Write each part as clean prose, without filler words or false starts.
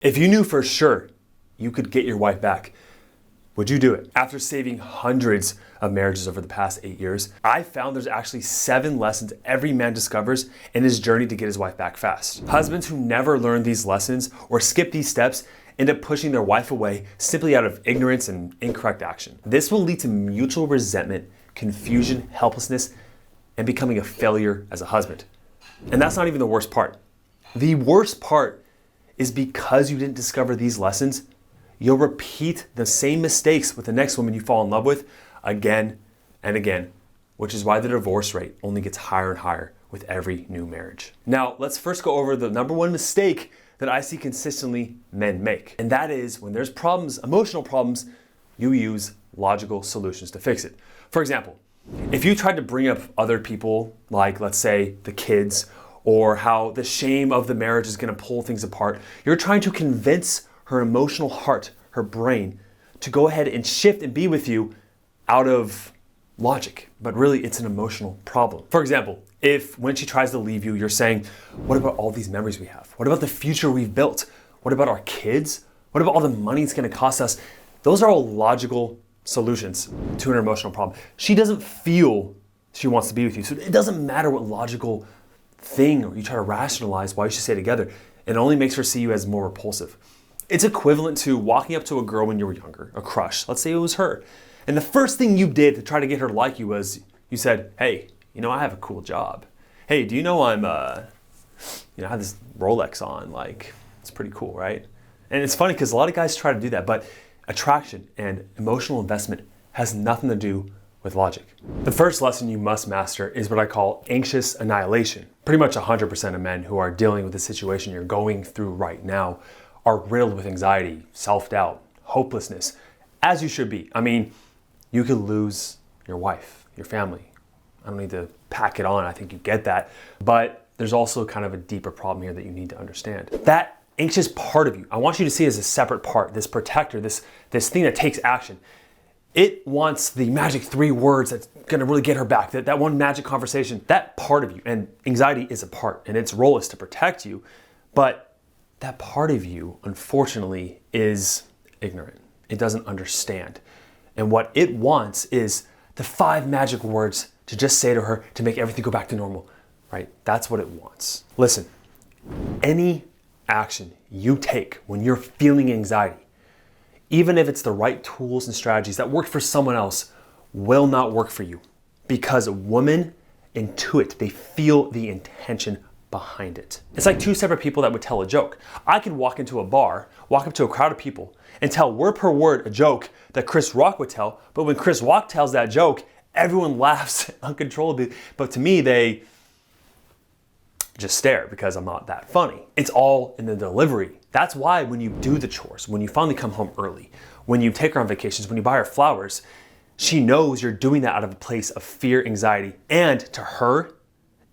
If you knew for sure you could get your wife back, would you do it? After saving hundreds of marriages over the past 8 years, I found there's actually 7 lessons every man discovers in his journey to get his wife back fast. Husbands who never learn these lessons or skip these steps end up pushing their wife away simply out of ignorance and incorrect action. This will lead to mutual resentment, confusion, helplessness, and becoming a failure as a husband. And that's not even the worst part. The worst part is because you didn't discover these lessons, you'll repeat the same mistakes with the next woman you fall in love with again and again, which is why the divorce rate only gets higher and higher with every new marriage. Now, let's first go over the number one mistake that I see consistently men make. And that is when there's problems, emotional problems, you use logical solutions to fix it. For example, if you tried to bring up other people, like let's say the kids, or how the shame of the marriage is gonna pull things apart, you're trying to convince her emotional heart, her brain, to go ahead and shift and be with you out of logic. But really, it's an emotional problem. For example, if when she tries to leave you, you're saying, what about all these memories we have? What about the future we've built? What about our kids? What about all the money it's gonna cost us? Those are all logical solutions to an emotional problem. She doesn't feel she wants to be with you. So it doesn't matter what logical thing or you try to rationalize why you should stay together. It only makes her see you as more repulsive. It's equivalent to walking up to a girl when you were younger, a crush. Let's say it was her. And the first thing you did to try to get her to like you was you said, hey, you know, I have a cool job. Hey, do you know I have this Rolex on, like, it's pretty cool, right? And it's funny because a lot of guys try to do that, but attraction and emotional investment has nothing to do with logic. The first lesson you must master is what I call anxious annihilation. Pretty much 100% of men who are dealing with the situation you're going through right now are riddled with anxiety, self-doubt, hopelessness, as you should be. I mean, you could lose your wife, your family. I don't need to pack it on, I think you get that. But there's also kind of a deeper problem here that you need to understand. That anxious part of you, I want you to see as a separate part, this protector, this thing that takes action. It wants the magic 3 words that's gonna really get her back, that one magic conversation, that part of you. And anxiety is a part, and its role is to protect you. But that part of you, unfortunately, is ignorant. It doesn't understand. And what it wants is the 5 magic words to just say to her to make everything go back to normal, right? That's what it wants. Listen, any action you take when you're feeling anxiety, even if it's the right tools and strategies that work for someone else, will not work for you. Because women intuit, they feel the intention behind it. It's like 2 separate people that would tell a joke. I could walk into a bar, walk up to a crowd of people, and tell word per word a joke that Chris Rock would tell, but when Chris Rock tells that joke, everyone laughs uncontrollably. But to me, they just stare because I'm not that funny. It's all in the delivery. That's why when you do the chores, when you finally come home early, when you take her on vacations, when you buy her flowers, she knows you're doing that out of a place of fear, anxiety, and to her,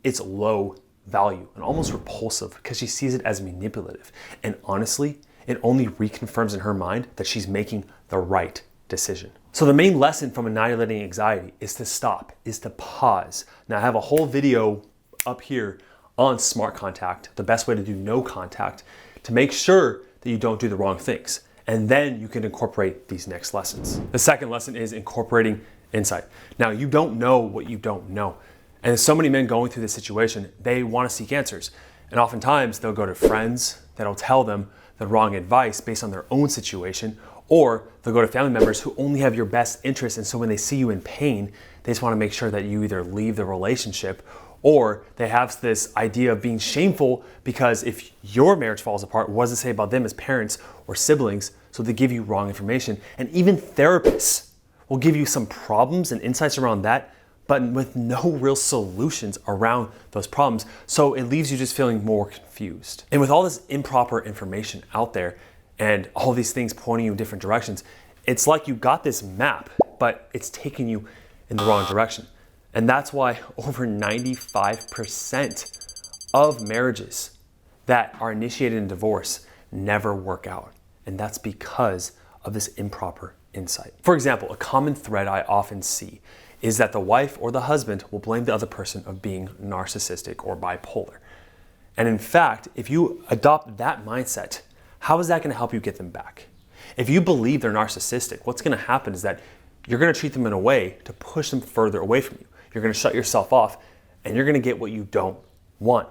it's low value and almost repulsive because she sees it as manipulative. And honestly, it only reconfirms in her mind that she's making the right decision. So the main lesson from annihilating anxiety is to stop, is to pause. Now I have a whole video up here on smart contact, the best way to do no contact, to make sure that you don't do the wrong things. And then you can incorporate these next lessons. The second lesson is incorporating insight. Now you don't know what you don't know. And there's so many men going through this situation, they want to seek answers. And oftentimes they'll go to friends that'll tell them the wrong advice based on their own situation, or they'll go to family members who only have your best interest. And so when they see you in pain, they just want to make sure that you either leave the relationship, or they have this idea of being shameful because if your marriage falls apart, what does it say about them as parents or siblings? So they give you wrong information. And even therapists will give you some problems and insights around that, but with no real solutions around those problems. So it leaves you just feeling more confused. And with all this improper information out there and all these things pointing you in different directions, it's like you got this map, but it's taking you in the wrong direction. And that's why over 95% of marriages that are initiated in divorce never work out. And that's because of this improper insight. For example, a common thread I often see is that the wife or the husband will blame the other person of being narcissistic or bipolar. And in fact, if you adopt that mindset, how is that going to help you get them back? If you believe they're narcissistic, what's going to happen is that you're going to treat them in a way to push them further away from you. You're going to shut yourself off, and you're going to get what you don't want.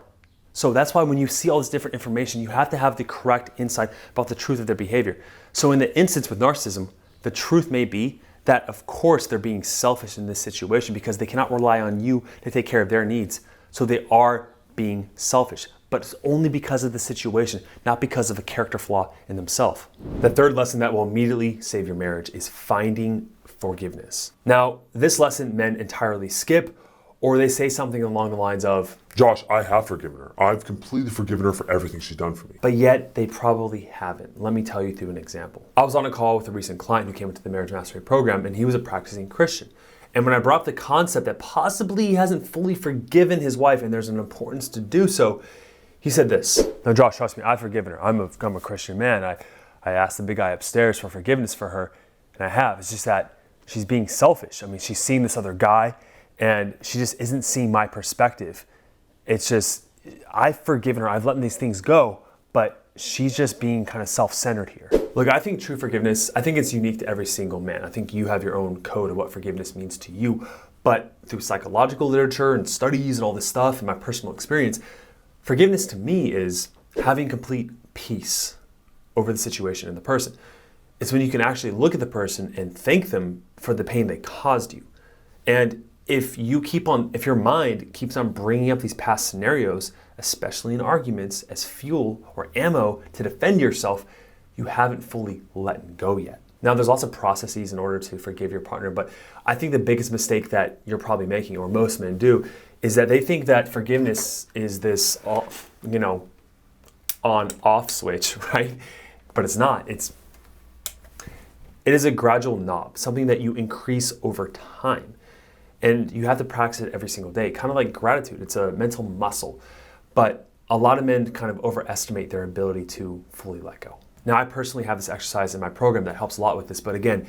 So that's why when you see all this different information, you have to have the correct insight about the truth of their behavior. So in the instance with narcissism, the truth may be that of course they're being selfish in this situation because they cannot rely on you to take care of their needs. So they are being selfish, but it's only because of the situation, not because of a character flaw in themselves. The third lesson that will immediately save your marriage is finding forgiveness. Now, this lesson men entirely skip, or they say something along the lines of, Josh, I have forgiven her. I've completely forgiven her for everything she's done for me. but yet they probably haven't. Let me tell you through an example. I was on a call with a recent client who came into the Marriage Mastery program, and he was a practicing Christian. And when I brought up the concept that possibly he hasn't fully forgiven his wife and there's an importance to do so, he said this. Now, Josh, trust me, I've forgiven her. I'm a Christian man. I asked the big guy upstairs for forgiveness for her, and I have. It's just that she's being selfish. I mean, she's seeing this other guy, and she just isn't seeing my perspective. It's just, I've forgiven her. I've let these things go, but she's just being kind of self-centered here. Look, I think true forgiveness, I think it's unique to every single man. I think you have your own code of what forgiveness means to you, but through psychological literature and studies and all this stuff and my personal experience, forgiveness to me is having complete peace over the situation and the person. It's when you can actually look at the person and thank them for the pain they caused you. And if your mind keeps on bringing up these past scenarios, especially in arguments, as fuel or ammo to defend yourself, you haven't fully let go yet. Now, there's lots of processes in order to forgive your partner, but I think the biggest mistake that you're probably making, or most men do, is that they think that forgiveness is this, on-off switch, right? But it's not. It is a gradual knob, something that you increase over time. And you have to practice it every single day, kind of like gratitude. It's a mental muscle. But a lot of men kind of overestimate their ability to fully let go. Now, I personally have this exercise in my program that helps a lot with this. But again,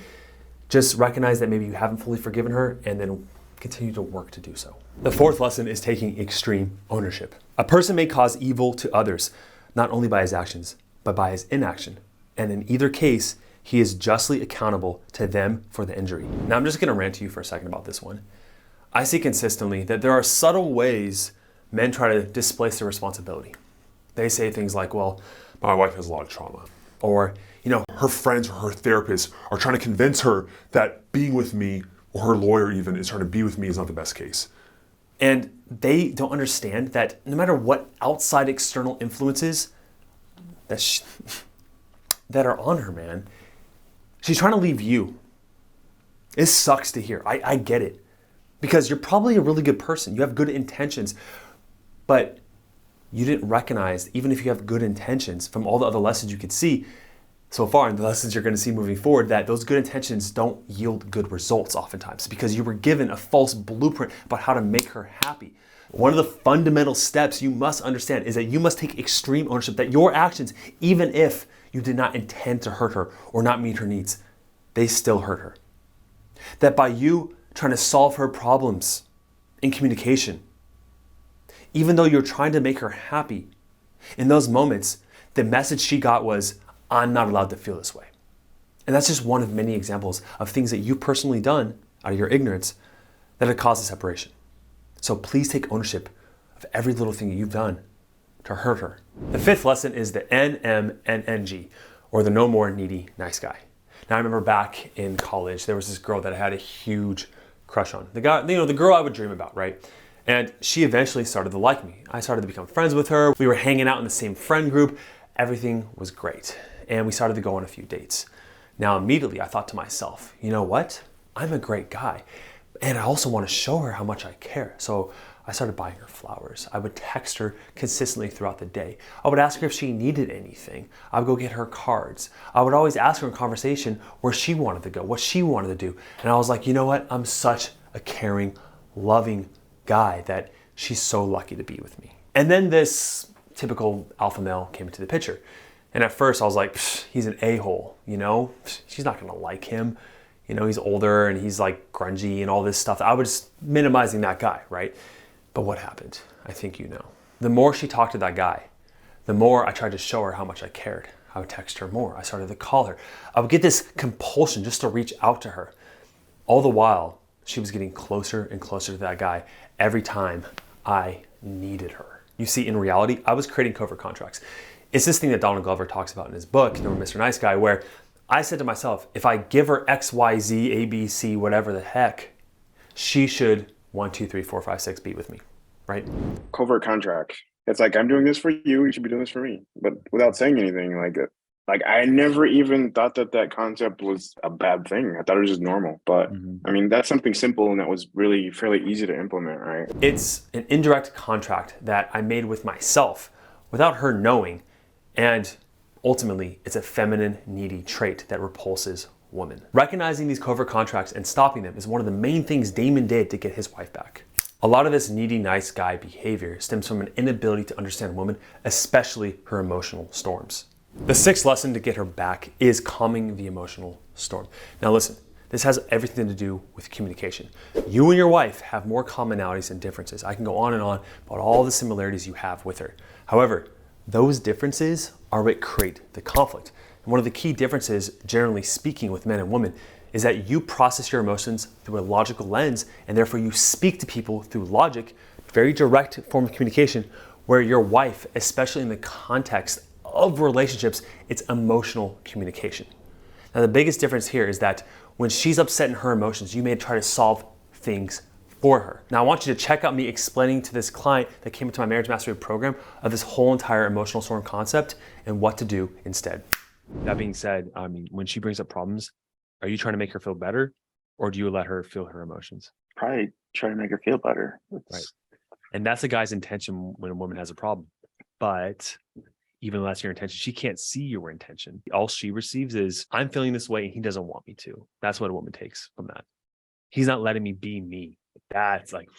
just recognize that maybe you haven't fully forgiven her and then continue to work to do so. The fourth lesson is taking extreme ownership. A person may cause evil to others, not only by his actions, but by his inaction. And in either case, he is justly accountable to them for the injury. Now, I'm just going to rant to you for a second about this one. I see consistently that there are subtle ways men try to displace their responsibility. They say things like, well, My wife has a lot of trauma. or, Her friends or her therapists are trying to convince her that being with me, or her lawyer even, is trying to be with me is not the best case. and they don't understand that no matter what outside external influences that are on her, man, she's trying to leave you. It sucks to hear. I get it. Because you're probably a really good person. You have good intentions. But you didn't recognize, even if you have good intentions, from all the other lessons you could see so far and the lessons you're going to see moving forward, that those good intentions don't yield good results oftentimes because you were given a false blueprint about how to make her happy. One of the fundamental steps you must understand is that you must take extreme ownership that your actions, even if you did not intend to hurt her or not meet her needs, they still hurt her. That by you trying to solve her problems in communication, even though you're trying to make her happy, in those moments, the message she got was, I'm not allowed to feel this way. And that's just one of many examples of things that you've personally done out of your ignorance that have caused a separation. So please take ownership of every little thing that you've done to hurt her. The fifth lesson is the NMNNG, or the no more needy nice guy. Now, I remember back in college, there was this girl that I had a huge crush on. The girl I would dream about, right? And she eventually started to like me. I started to become friends with her. We were hanging out in the same friend group. Everything was great. And we started to go on a few dates. Now, immediately I thought to myself, you know what? I'm a great guy. And I also want to show her how much I care. So I started buying her flowers. I would text her consistently throughout the day. I would ask her if she needed anything. I would go get her cards. I would always ask her in conversation where she wanted to go, what she wanted to do. And I was like, you know what? I'm such a caring, loving guy that she's so lucky to be with me. And then this typical alpha male came into the picture. And at first I was like, he's an a-hole, She's not gonna like him. He's older and he's like grungy and all this stuff. I was minimizing that guy, right? But what happened? I think you know. The more she talked to that guy, the more I tried to show her how much I cared, I would text her more. I started to call her. I would get this compulsion just to reach out to her. All the while, she was getting closer and closer to that guy every time I needed her. You see, in reality, I was creating covert contracts. It's this thing that Donald Glover talks about in his book, Mr. Nice Guy, where I said to myself, if I give her X, Y, Z, A, B, C, whatever the heck, she should 1, 2, 3, 4, 5, 6 be with me, right? Covert contract. It's like, I'm doing this for you, you should be doing this for me. But without saying anything, like I never even thought that concept was a bad thing. I thought it was just normal. But I mean, that's something simple and that was really fairly easy to implement, right? It's an indirect contract that I made with myself without her knowing. And ultimately, it's a feminine, needy trait that repulses women. Recognizing these covert contracts and stopping them is one of the main things Damon did to get his wife back. A lot of this needy, nice guy behavior stems from an inability to understand women, especially her emotional storms. The sixth lesson to get her back is calming the emotional storm. Now listen, this has everything to do with communication. You and your wife have more commonalities than differences. I can go on and on about all the similarities you have with her. However, those differences are what create the conflict. And one of the key differences, generally speaking, with men and women is that you process your emotions through a logical lens, and therefore you speak to people through logic, very direct form of communication, where your wife, especially in the context of relationships, it's emotional communication. Now, the biggest difference here is that when she's upset in her emotions, you may try to solve things for her. Now, I want you to check out me explaining to this client that came into my marriage mastery program of this whole entire emotional storm concept and what to do instead. That being said, I mean, when she brings up problems, are you trying to make her feel better, or do you let her feel her emotions? Probably try to make her feel better. Right. And that's a guy's intention when a woman has a problem. But even though that's your intention, she can't see your intention. All she receives is, I'm feeling this way and he doesn't want me to. That's what a woman takes from that. He's not letting me be me. That's like,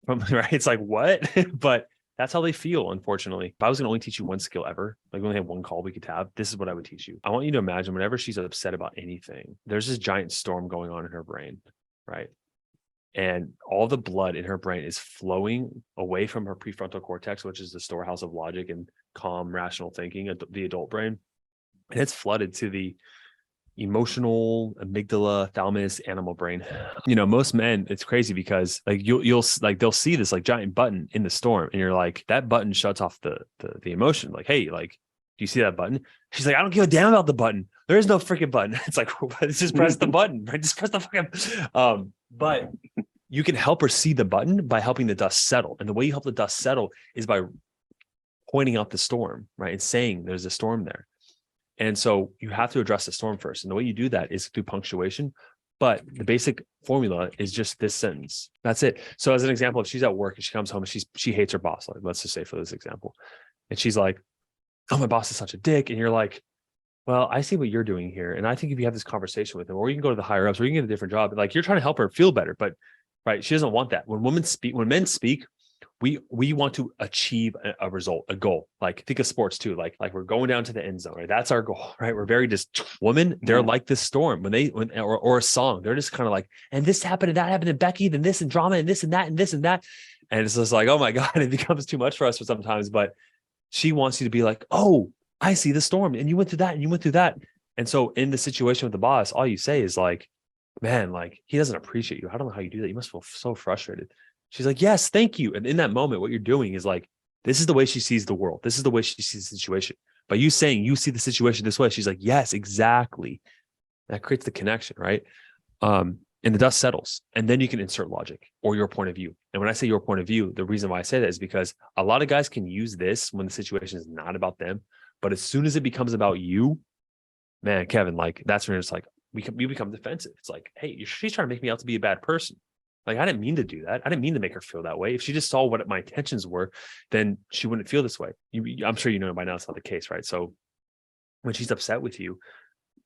right? It's like, what? But that's how they feel, unfortunately. If I was going to only teach you one skill ever, like we only have one call we could have, this is what I would teach you. I want you to imagine whenever she's upset about anything, there's this giant storm going on in her brain, right? And all the blood in her brain is flowing away from her prefrontal cortex, which is the storehouse of logic and calm, rational thinking, the adult brain. And it's flooded to the emotional amygdala, thalamus, animal brain. You know, most men, it's crazy because like you'll like they'll see this like giant button in the storm, and you're like, that button shuts off the emotion. Like, hey, like, do you see that button? She's like, I don't give a damn about the button. There is no freaking button. It's like, just press the button, right? Just press the fucking. But you can help her see the button by helping the dust settle. And the way you help the dust settle is by pointing out the storm, right? And saying there's a storm there. And so you have to address the storm first. And the way you do that is through punctuation. But the basic formula is just this sentence. That's it. So as an example, if she's at work and she comes home and she hates her boss, like let's just say for this example, and she's like, oh, my boss is such a dick. And you're like, well, I see what you're doing here. And I think if you have this conversation with him, or you can go to the higher ups, or you can get a different job, like you're trying to help her feel better. But right, she doesn't want that. When men speak, we want to achieve a result, a goal. Like think of sports too. Like we're going down to the end zone, right? That's our goal, right? We're very just women. They're like this storm or a song. They're just kind of like, and this happened and that happened and Becky, then this and drama and this and that and this and that. And it's just like, oh my God, it becomes too much for us for sometimes. But she wants you to be like, oh, I see the storm and you went through that and you went through that. And so in the situation with the boss, all you say is like, man, like he doesn't appreciate you. I don't know how you do that. You must feel so frustrated. She's like, yes, thank you. And in that moment, what you're doing is like, this is the way she sees the world. This is the way she sees the situation. By you saying you see the situation this way, she's like, yes, exactly. That creates the connection, right? And the dust settles. And then you can insert logic or your point of view. And when I say your point of view, the reason why I say that is because a lot of guys can use this when the situation is not about them. But as soon as it becomes about you, man, Kevin, like that's when it's like, we become defensive. It's like, hey, she's trying to make me out to be a bad person. Like, I didn't mean to do that. I didn't mean to make her feel that way. If she just saw what my intentions were, then she wouldn't feel this way. I'm sure you know by now it's not the case, right? So when she's upset with you,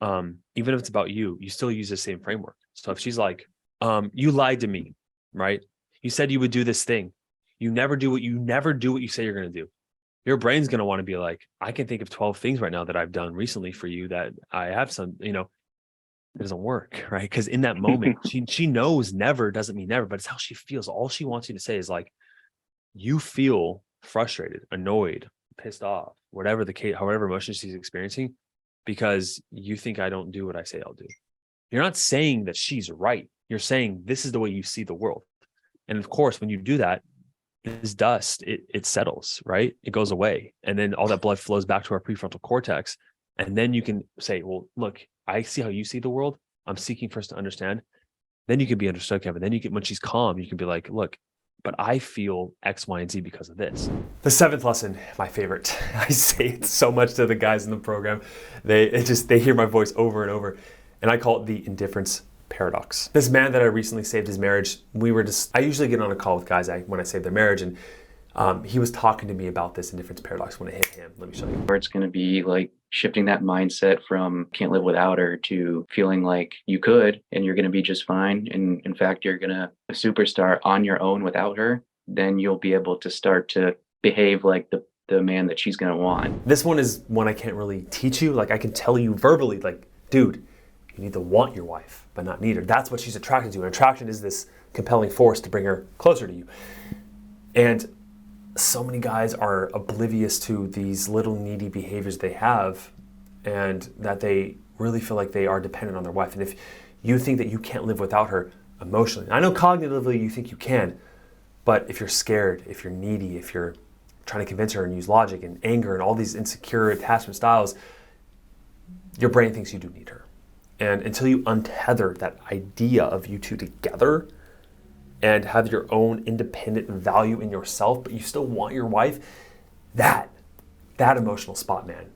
even if it's about you, you still use the same framework. So if she's like, you lied to me, right? You said you would do this thing. You never do what you say you're going to do. Your brain's going to want to be like, I can think of 12 things right now that I've done recently for you that I have some, it doesn't work, right? Because in that moment, she knows never doesn't mean never, but it's how she feels. All she wants you to say is like, you feel frustrated, annoyed, pissed off, whatever the case, however emotion she's experiencing, because you think I don't do what I say I'll do. You're not saying that she's right. You're saying this is the way you see the world. And of course, when you do that, this dust, it settles, right? It goes away. And then all that blood flows back to our prefrontal cortex. And then you can say, well, look, I see how you see the world. I'm seeking first to understand. Then you can be understood, Kevin. Then you can, when she's calm, you can be like, look, but I feel X, Y, and Z because of this. The seventh lesson, my favorite. I say it so much to the guys in the program. They hear my voice over and over. And I call it the Indifference Paradox. This man that I recently saved his marriage, I usually get on a call with guys when I save their marriage, and he was talking to me about this Indifference Paradox when it hit him. Let me show you. Where it's going to be like shifting that mindset from can't live without her to feeling like you could and you're going to be just fine. And in fact, you're going to a superstar on your own without her. Then you'll be able to start to behave like the man that she's going to want. This one is one I can't really teach you. Like I can tell you verbally, like, dude, you need to want your wife, but not need her. That's what she's attracted to. And attraction is this compelling force to bring her closer to you. And so many guys are oblivious to these little needy behaviors they have, and that they really feel like they are dependent on their wife. And if you think that you can't live without her emotionally, I know cognitively you think you can, but if you're scared, if you're needy, if you're trying to convince her and use logic and anger and all these insecure attachment styles, your brain thinks you do need her. And until you untether that idea of you two together and have your own independent value in yourself, but you still want your wife, that emotional spot, man.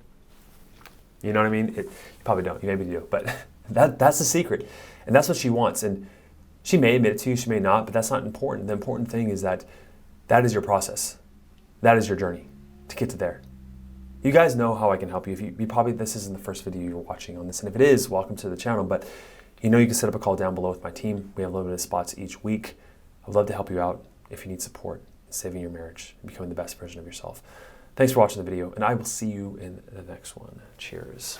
You know what I mean? You probably don't, you maybe do, but that's the secret. And that's what she wants. And she may admit it to you, she may not, but that's not important. The important thing is that is your process. That is your journey to get to there. You guys know how I can help you. If you probably, this isn't the first video you're watching on this, and if it is, welcome to the channel, but you know you can set up a call down below with my team. We have limited spots each week. I'd love to help you out if you need support in saving your marriage and becoming the best version of yourself. Thanks for watching the video, and I will see you in the next one. Cheers.